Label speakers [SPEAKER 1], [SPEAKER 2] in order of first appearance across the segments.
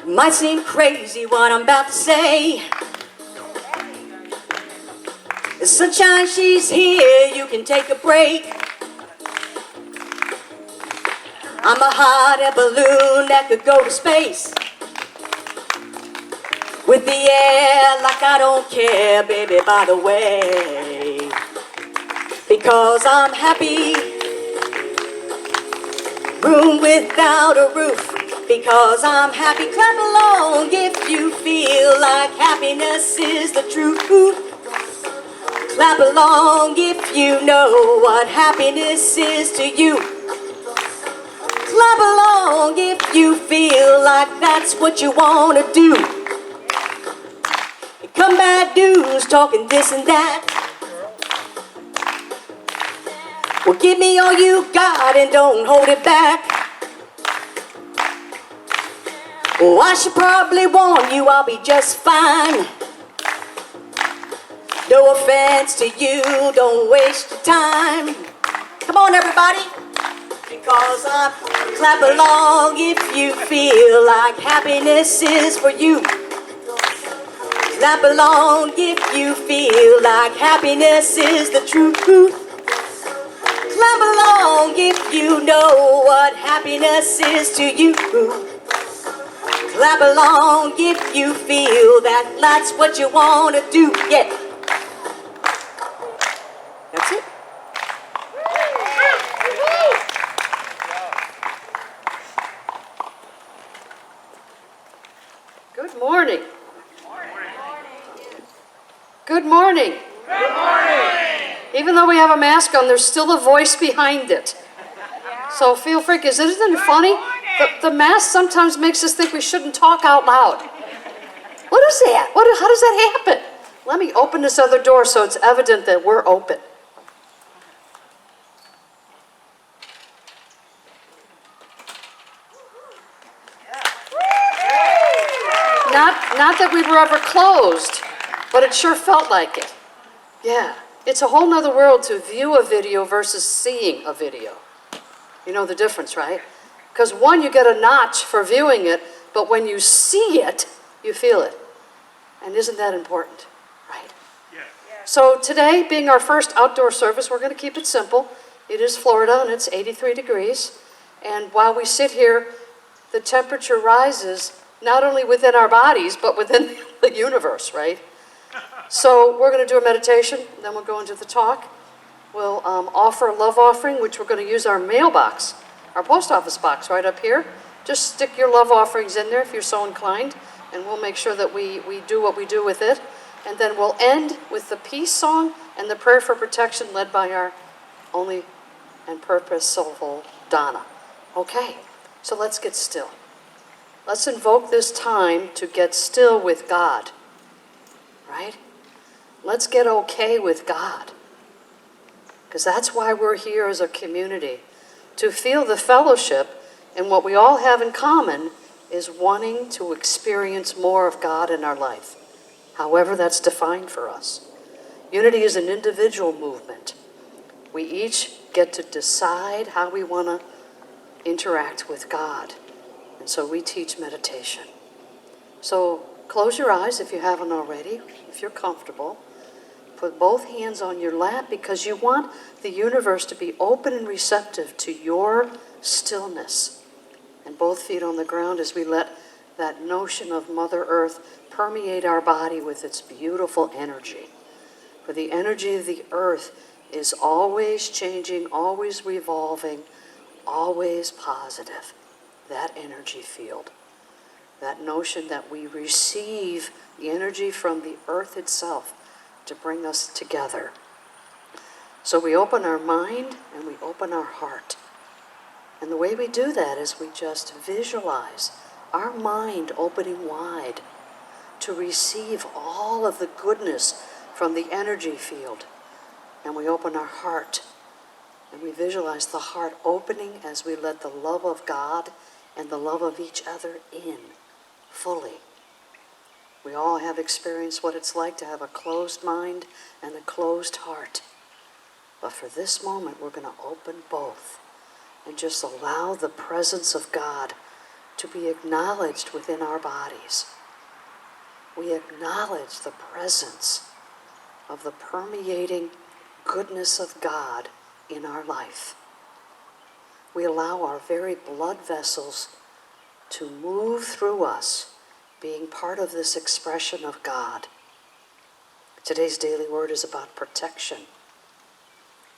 [SPEAKER 1] Might seem crazy what I'm about to say. The sunshine, she's here, you can take a break. I'm a hot air balloon that could go to space. With the air like I don't care, baby, by the way. Because I'm happy. Room without a roof. Because I'm happy. Clap along if you feel like happiness is the truth. Clap along if you know what happiness is to you. Clap along if you feel like that's what you want to do. Come bad news talking this and that. Well, give me all you got and don't hold it back. Oh, I should probably warn you I'll be just fine. No offense to you, don't waste your time. Come on, everybody. Because I'm clap along if you feel like happiness is for you. Clap along if you feel like happiness is the truth. Clap along if you know what happiness is to you. Clap along if you feel that that's what you want to do. Yeah. That's it.
[SPEAKER 2] Good morning. Good morning.
[SPEAKER 3] Good morning.
[SPEAKER 2] Even though we have a mask on, there's still a voice behind it. So feel free, because isn't it funny? The mask sometimes makes us think we shouldn't talk out loud. What is that? How does that happen? Let me open this other door so it's evident that we're open. Not that we were ever closed, but it sure felt like it. Yeah, it's a whole nother world to view a video versus seeing a video. You know the difference, right? Because one, you get a notch for viewing it, but when you see it, you feel it. And isn't that important, right?
[SPEAKER 3] Yeah.
[SPEAKER 2] So today, being our first outdoor service, we're going to keep it simple. It is Florida, and it's 83 degrees. And while we sit here, the temperature rises not only within our bodies, but within the universe, right? So we're going to do a meditation, then we'll go into the talk. We'll offer a love offering, which we're going to use our mailbox, our post office box right up here. Just stick your love offerings in there if you're so inclined, and we'll make sure that we do what we do with it. And then we'll end with the peace song and the prayer for protection led by our only and purposeful Donna. Okay, so let's get still. Let's invoke this time to get still with God, right? Let's get okay with God, because that's why we're here as a community, to feel the fellowship, and what we all have in common is wanting to experience more of God in our life, however that's defined for us. Unity is an individual movement. We each get to decide how we want to interact with God. And so we teach meditation. So close your eyes if you haven't already, if you're comfortable. Put both hands on your lap because you want the universe to be open and receptive to your stillness. And both feet on the ground as we let that notion of Mother Earth permeate our body with its beautiful energy. For the energy of the earth is always changing, always revolving, always positive. That energy field, that notion that we receive the energy from the earth itself to bring us together. So we open our mind and we open our heart. And the way we do that is we just visualize our mind opening wide to receive all of the goodness from the energy field. And we open our heart and we visualize the heart opening as we let the love of God and the love of each other in fully. We all have experienced what it's like to have a closed mind and a closed heart. But for this moment, we're going to open both and just allow the presence of God to be acknowledged within our bodies. We acknowledge the presence of the permeating goodness of God in our life. We allow our very blood vessels to move through us, being part of this expression of God. Today's daily word is about protection,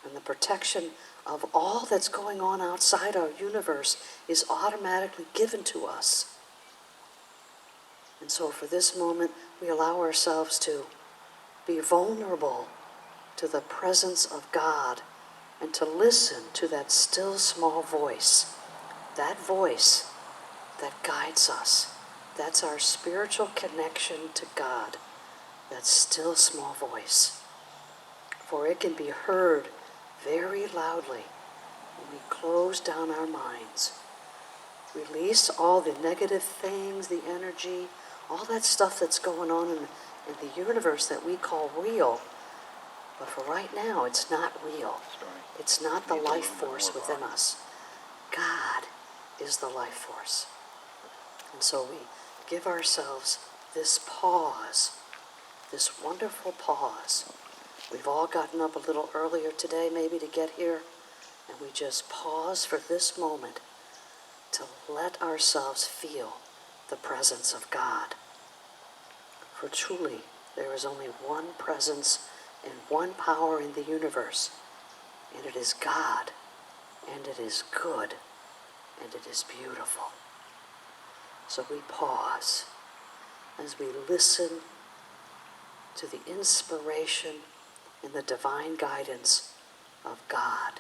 [SPEAKER 2] and the protection of all that's going on outside our universe is automatically given to us. And so for this moment, we allow ourselves to be vulnerable to the presence of God and to listen to that still small voice, that voice that guides us. That's our spiritual connection to God, that still small voice. For it can be heard very loudly when we close down our minds. Release all the negative things, the energy, all that stuff that's going on in the universe that we call real. But for right now, it's not real. It's not the life force within us. God is the life force. And so we give ourselves this pause, this wonderful pause. We've all gotten up a little earlier today, maybe to get here, and we just pause for this moment to let ourselves feel the presence of God. For truly, there is only one presence and one power in the universe, and it is God, and it is good, and it is beautiful. So we pause as we listen to the inspiration and the divine guidance of God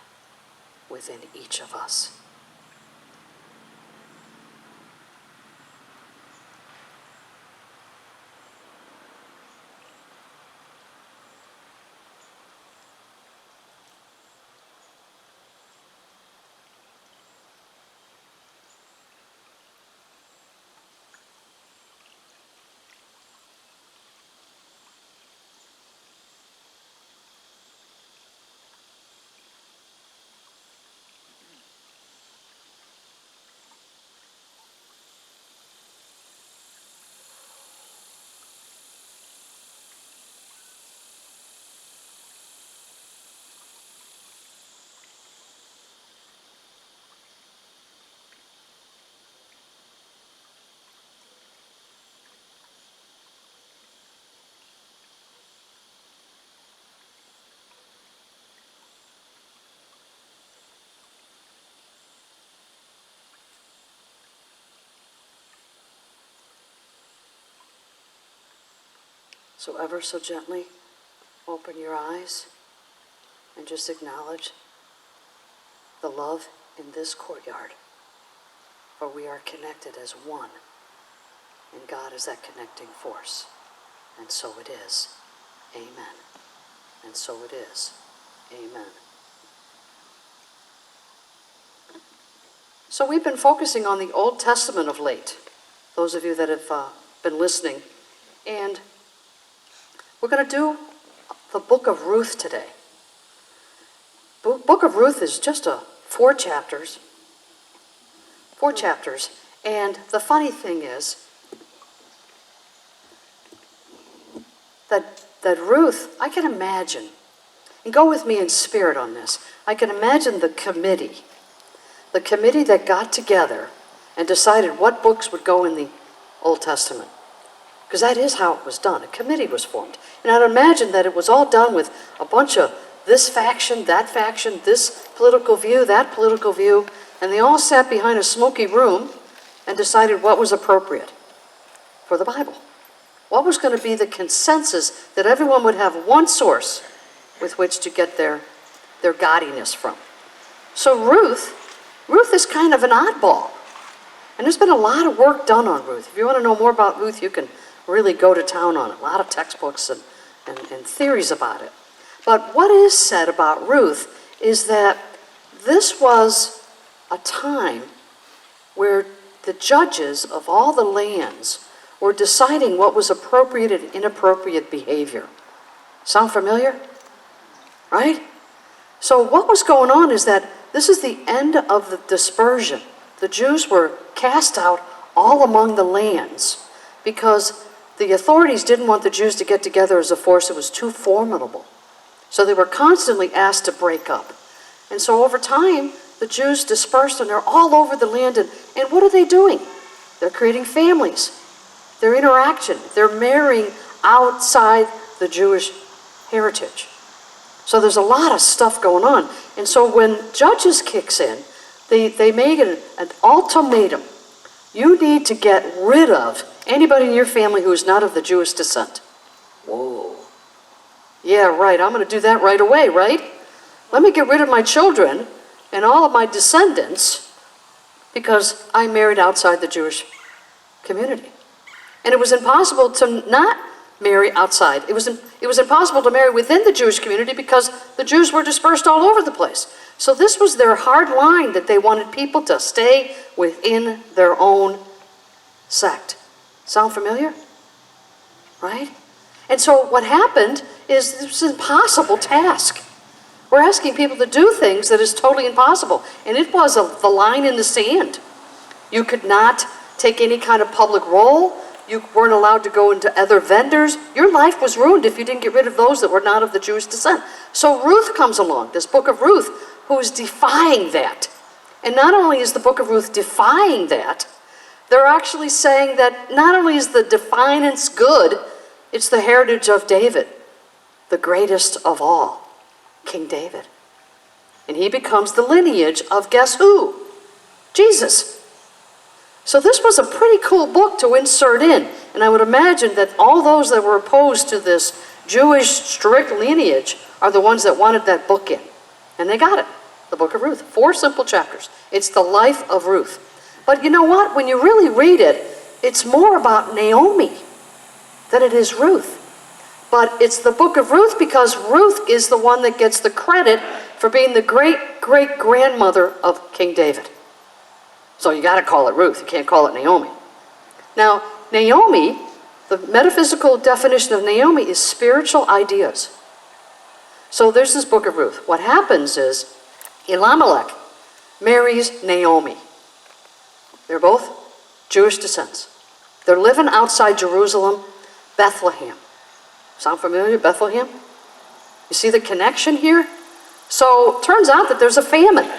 [SPEAKER 2] within each of us. So ever so gently, open your eyes and just acknowledge the love in this courtyard. For we are connected as one, and God is that connecting force. And so it is. Amen. And so it is. Amen. So we've been focusing on the Old Testament of late, those of you that have been listening. And we're going to do the Book of Ruth today. Book of Ruth is just 4 chapters. 4 chapters. And the funny thing is that Ruth, I can imagine, and go with me in spirit on this, I can imagine the committee that got together and decided what books would go in the Old Testament. Because that is how it was done. A committee was formed. And I'd imagine that it was all done with a bunch of this faction, this political view, that political view, and they all sat behind a smoky room and decided what was appropriate for the Bible. What was going to be the consensus that everyone would have one source with which to get their gaudiness from. So Ruth is kind of an oddball. And there's been a lot of work done on Ruth. If you want to know more about Ruth, you can really go to town on it. A lot of textbooks and theories about it. But what is said about Ruth is that this was a time where the judges of all the lands were deciding what was appropriate and inappropriate behavior. Sound familiar? Right? So what was going on is that this is the end of the dispersion. The Jews were cast out all among the lands because the authorities didn't want the Jews to get together as a force that was too formidable. So they were constantly asked to break up. And so over time, the Jews dispersed and they're all over the land. And what are they doing? They're creating families. Their interaction. They're marrying outside the Jewish heritage. So there's a lot of stuff going on. And so when Judges kicks in, they make an ultimatum. You need to get rid of anybody in your family who is not of the Jewish descent. Whoa. Yeah, right. I'm going to do that right away, right? Let me get rid of my children and all of my descendants because I married outside the Jewish community. And it was impossible to not marry outside. It was impossible to marry within the Jewish community because the Jews were dispersed all over the place. So this was their hard line that they wanted people to stay within their own sect. Sound familiar? Right? And so what happened is this was an impossible task. We're asking people to do things that is totally impossible. And it was the line in the sand. You could not take any kind of public role. You weren't allowed to go into other vendors. Your life was ruined if you didn't get rid of those that were not of the Jewish descent. So Ruth comes along, this book of Ruth, who is defying that. And not only is the book of Ruth defying that, they're actually saying that not only is the defiance good, it's the heritage of David, the greatest of all, King David. And he becomes the lineage of guess who? Jesus. So this was a pretty cool book to insert in. And I would imagine that all those that were opposed to this Jewish strict lineage are the ones that wanted that book in. And they got it, the book of Ruth. 4 simple chapters. It's the life of Ruth. But you know what? When you really read it, it's more about Naomi than it is Ruth. But it's the book of Ruth because Ruth is the one that gets the credit for being the great-great-grandmother of King David. So you got to call it Ruth. You can't call it Naomi. Now, Naomi, the metaphysical definition of Naomi is spiritual ideas. So there's this book of Ruth. What happens is Elimelech marries Naomi. They're both Jewish descents. They're living outside Jerusalem, Bethlehem. Sound familiar, Bethlehem? You see the connection here? So it turns out that there's a famine.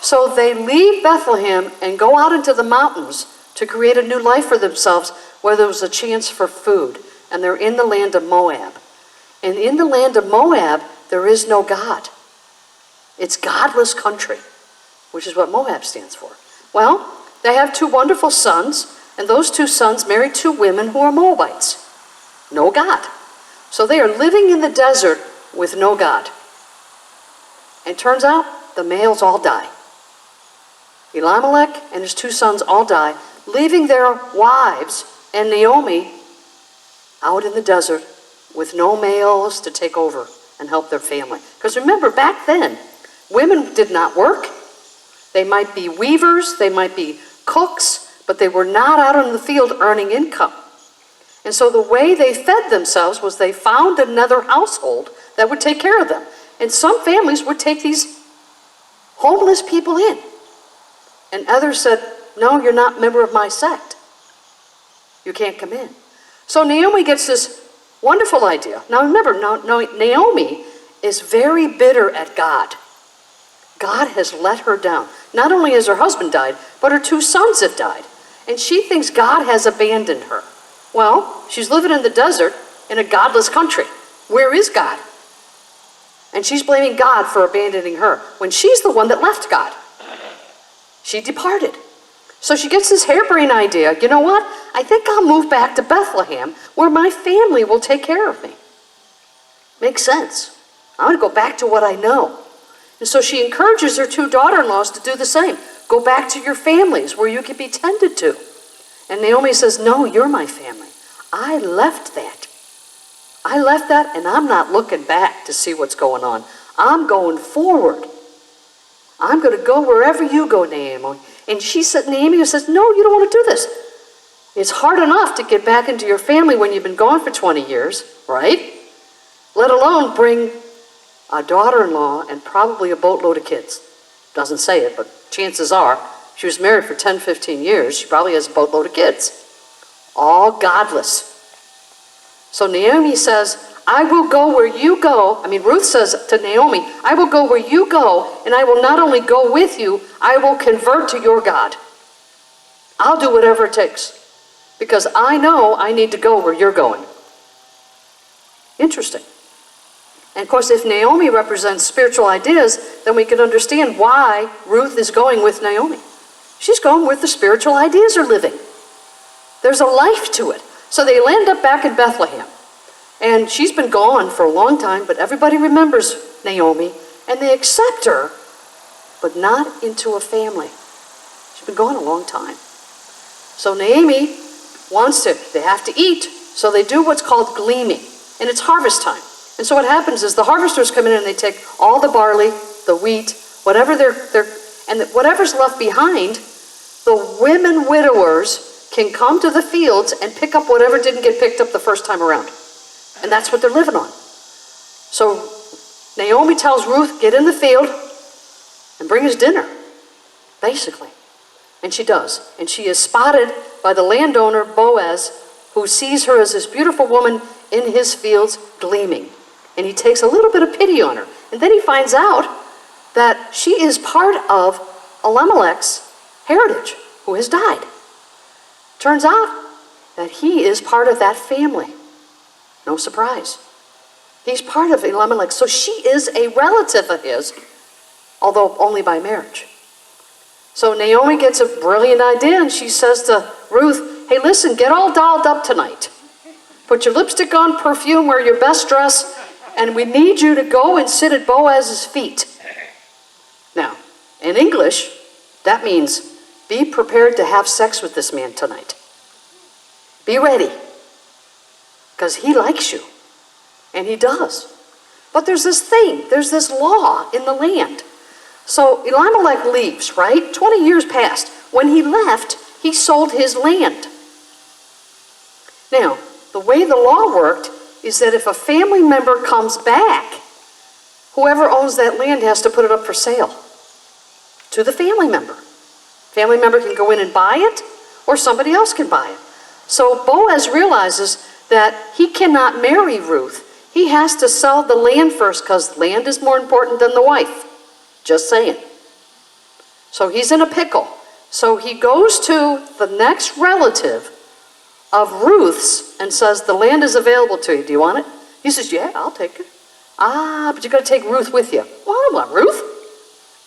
[SPEAKER 2] So they leave Bethlehem and go out into the mountains to create a new life for themselves where there was a chance for food. And they're in the land of Moab. And in the land of Moab, there is no God. It's godless country, which is what Moab stands for. Well, they have 2 wonderful sons, and those 2 sons marry 2 women who are Moabites. No God. So they are living in the desert with no God. And it turns out the males all die. Elimelech and his 2 sons all die, leaving their wives and Naomi out in the desert with no males to take over and help their family. Because remember, back then, women did not work. They might be weavers, they might be cooks, but they were not out in the field earning income. And so the way they fed themselves was they found another household that would take care of them. And some families would take these homeless people in. And others said, no, you're not a member of my sect. You can't come in. So Naomi gets this wonderful idea. Now remember, Naomi is very bitter at God. God has let her down. Not only has her husband died, but her 2 sons have died. And she thinks God has abandoned her. Well, she's living in the desert in a godless country. Where is God? And she's blaming God for abandoning her when she's the one that left God. She departed. So she gets this harebrained idea. You know what? I think I'll move back to Bethlehem where my family will take care of me. Makes sense. I'm going to go back to what I know. And so she encourages her 2 daughter-in-laws to do the same. Go back to your families where you can be tended to. And Naomi says, no, you're my family. I left that. I left that and I'm not looking back to see what's going on. I'm going forward. I'm going to go wherever you go, Naomi. And Naomi says, no, you don't want to do this. It's hard enough to get back into your family when you've been gone for 20 years, right? Let alone bring a daughter-in-law and probably a boatload of kids. Doesn't say it, but chances are She was married for 10, 15 years. She probably has a boatload of kids, all godless. So Naomi says, I will go where you go. Ruth says to Naomi, I will go where you go, and I will not only go with you, I will convert to your God. I'll do whatever it takes, because I know I need to go where you're going. Interesting. And of course, if Naomi represents spiritual ideas, then we can understand why Ruth is going with Naomi. She's going where the spiritual ideas are living. There's a life to it. So they land up back in Bethlehem. And she's been gone for a long time, but everybody remembers Naomi, and they accept her, but not into a family. She's been gone a long time. So Naomi wants to, they have to eat, so they do what's called gleaning, and it's harvest time. And so what happens is the harvesters come in and they take all the barley, the wheat, whatever whatever's left behind, the women widowers can come to the fields and pick up whatever didn't get picked up the first time around. And that's what they're living on. So Naomi tells Ruth, get in the field and bring us dinner, basically. And she does. And she is spotted by the landowner, Boaz, who sees her as this beautiful woman in his fields gleaming. And he takes a little bit of pity on her. And then he finds out that she is part of Elimelech's heritage, who has died. Turns out that he is part of that family. No surprise. He's part of Elimelech, so she is a relative of his, although only by marriage. So Naomi gets a brilliant idea, and she says to Ruth, hey, listen, get all dolled up tonight. Put your lipstick on, perfume, wear your best dress, and we need you to go and sit at Boaz's feet. Now, in English, that means be prepared to have sex with this man tonight. Be ready. Because he likes you. And he does. But there's this thing, there's this law in the land. So Elimelech leaves, right? 20 years passed. When he left, he sold his land. Now, the way the law worked is that if a family member comes back, whoever owns that land has to put it up for sale to the family member. Family member can go in and buy it, or somebody else can buy it. So Boaz realizes that he cannot marry Ruth. He has to sell the land first, because land is more important than the wife. Just saying. So he's in a pickle. So he goes to the next relative of Ruth's and says, the land is available to you. Do you want it? He says, yeah, I'll take it. But you got to take Ruth with you. Well, I don't want Ruth.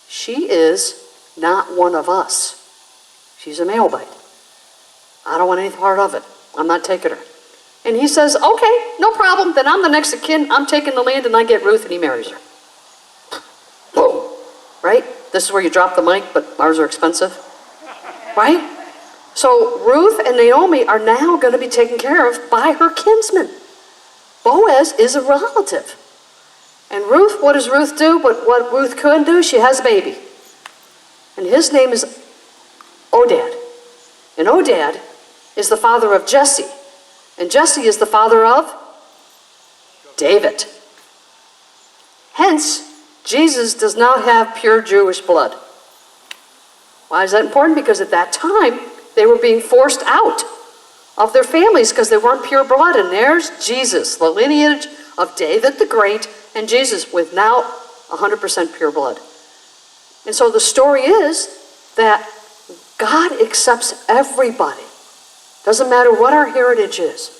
[SPEAKER 2] She is not one of us. She's a Moabite. I don't want any part of it. I'm not taking her. And he says, okay, no problem. Then I'm the next of kin. I'm taking the land, and I get Ruth, and he marries her. Boom. Right? This is where you drop the mic, but ours are expensive. Right? So Ruth and Naomi are now going to be taken care of by her kinsman. Boaz is a relative. And Ruth, what does Ruth do? But what Ruth couldn't do, she has a baby. And his name is Odad. And Odad is the father of Jesse. And Jesse is the father of David. Hence, Jesus does not have pure Jewish blood. Why is that important? Because at that time, they were being forced out of their families because they weren't pure blood. And there's Jesus, the lineage of David the Great, and Jesus with now 100% pure blood. And so the story is that God accepts everybody. Doesn't matter what our heritage is.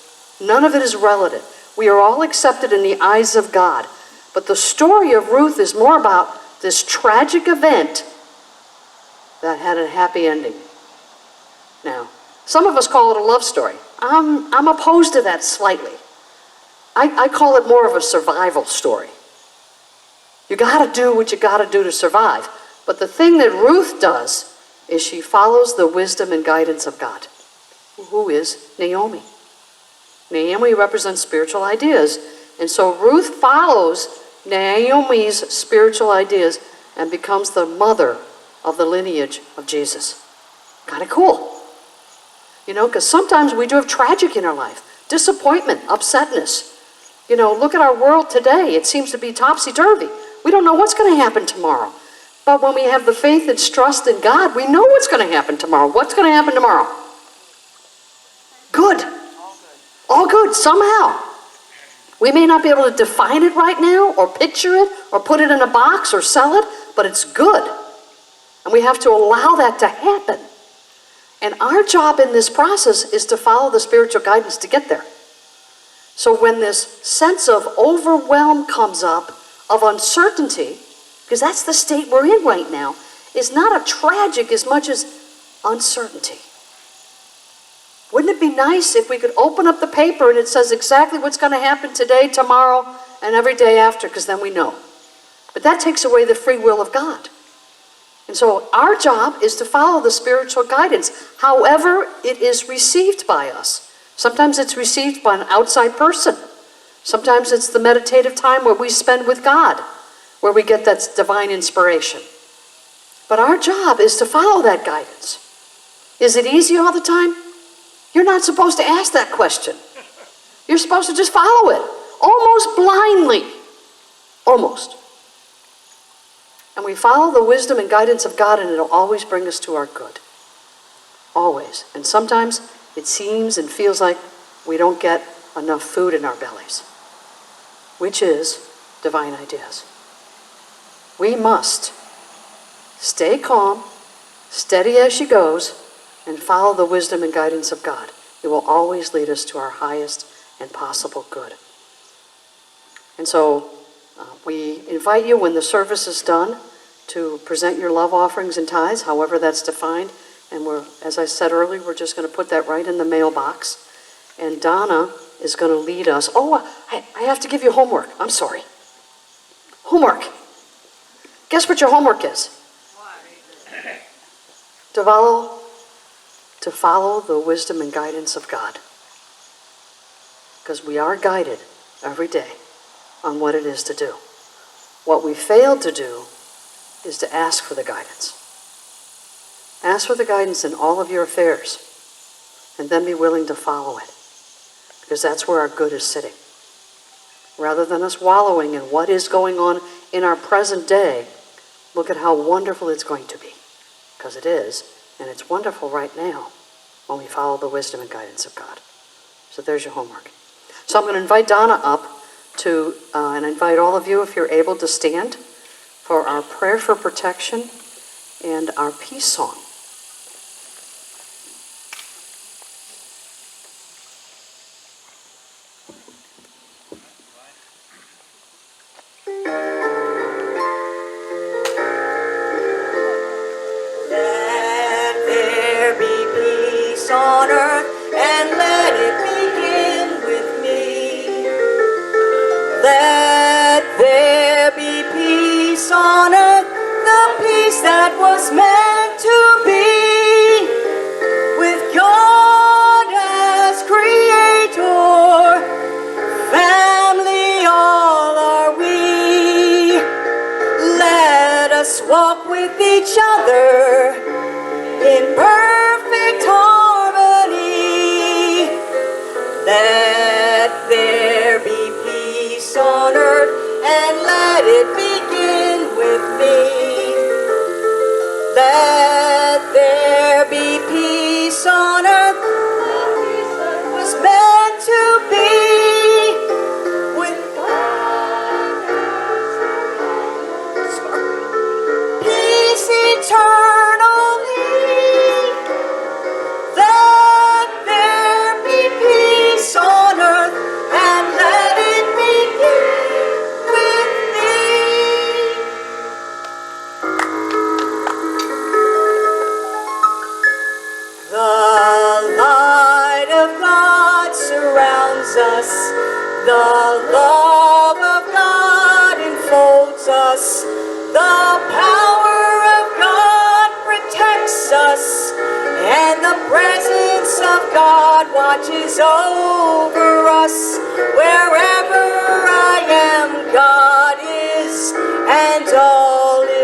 [SPEAKER 2] None of it is relative. We are all accepted in the eyes of God. But the story of Ruth is more about this tragic event that had a happy ending. Now, some of us call it a love story. I'm opposed to that slightly. I call it more of a survival story. You got to do what you got to do to survive. But the thing that Ruth does is she follows the wisdom and guidance of God, who is Naomi. Naomi represents spiritual ideas. And so Ruth follows Naomi's spiritual ideas and becomes the mother of the lineage of Jesus. Kind of cool. You know, because sometimes we do have tragic in our life. Disappointment, upsetness. You know, look at our world today. It seems to be topsy-turvy. We don't know what's going to happen tomorrow. But when we have the faith and trust in God, we know what's going to happen tomorrow. What's going to happen tomorrow? Good. All good, somehow. We may not be able to define it right now, or picture it, or put it in a box, or sell it, but it's good. And we have to allow that to happen. And our job in this process is to follow the spiritual guidance to get there. So when this sense of overwhelm comes up, of uncertainty, because that's the state we're in right now, is not a tragic as much as uncertainty. Wouldn't it be nice if we could open up the paper and it says exactly what's going to happen today, tomorrow, and every day after, because then we know. But that takes away the free will of God. And so our job is to follow the spiritual guidance, however it is received by us. Sometimes it's received by an outside person. Sometimes it's the meditative time where we spend with God, where we get that divine inspiration. But our job is to follow that guidance. Is it easy all the time? You're not supposed to ask that question. You're supposed to just follow it, almost blindly. Almost. And we follow the wisdom and guidance of God, and it'll always bring us to our good. Always. And sometimes it seems and feels like we don't get enough food in our bellies, which is divine ideas. We must stay calm, steady as she goes, and follow the wisdom and guidance of God. It will always lead us to our highest and possible good. And so we invite you, when the service is done, to present your love offerings and tithes, however that's defined. And as I said earlier, we're just going to put that right in the mailbox. And Donna is going to lead us. Oh, I have to give you homework. I'm sorry. Homework. Guess what your homework is? To follow the wisdom and guidance of God. Because we are guided every day on what it is to do. What we failed to do is to ask for the guidance. Ask for the guidance in all of your affairs, and then be willing to follow it. Because that's where our good is sitting. Rather than us wallowing in what is going on in our present day, look at how wonderful it's going to be. Because it is, and it's wonderful right now when we follow the wisdom and guidance of God. So there's your homework. So I'm going to invite Donna up to, and invite all of you, if you're able, to stand for our prayer for protection and our peace song.
[SPEAKER 1] Let there be peace on earth, and let it begin with me. Let there be peace on earth, the peace that was meant to be, with God as creator, family all are we. Let us walk with each other in perfect harmony. Let there be peace on earth, and let it begin with me. Let there be peace on earth, the peace that was meant to be, with God as peace eternally. Let there be peace on earth, and let it begin with me. The light of God surrounds us. The love of God enfolds us. The power of God protects us. And the presence of God watches over us. Wherever I am, God is, and all is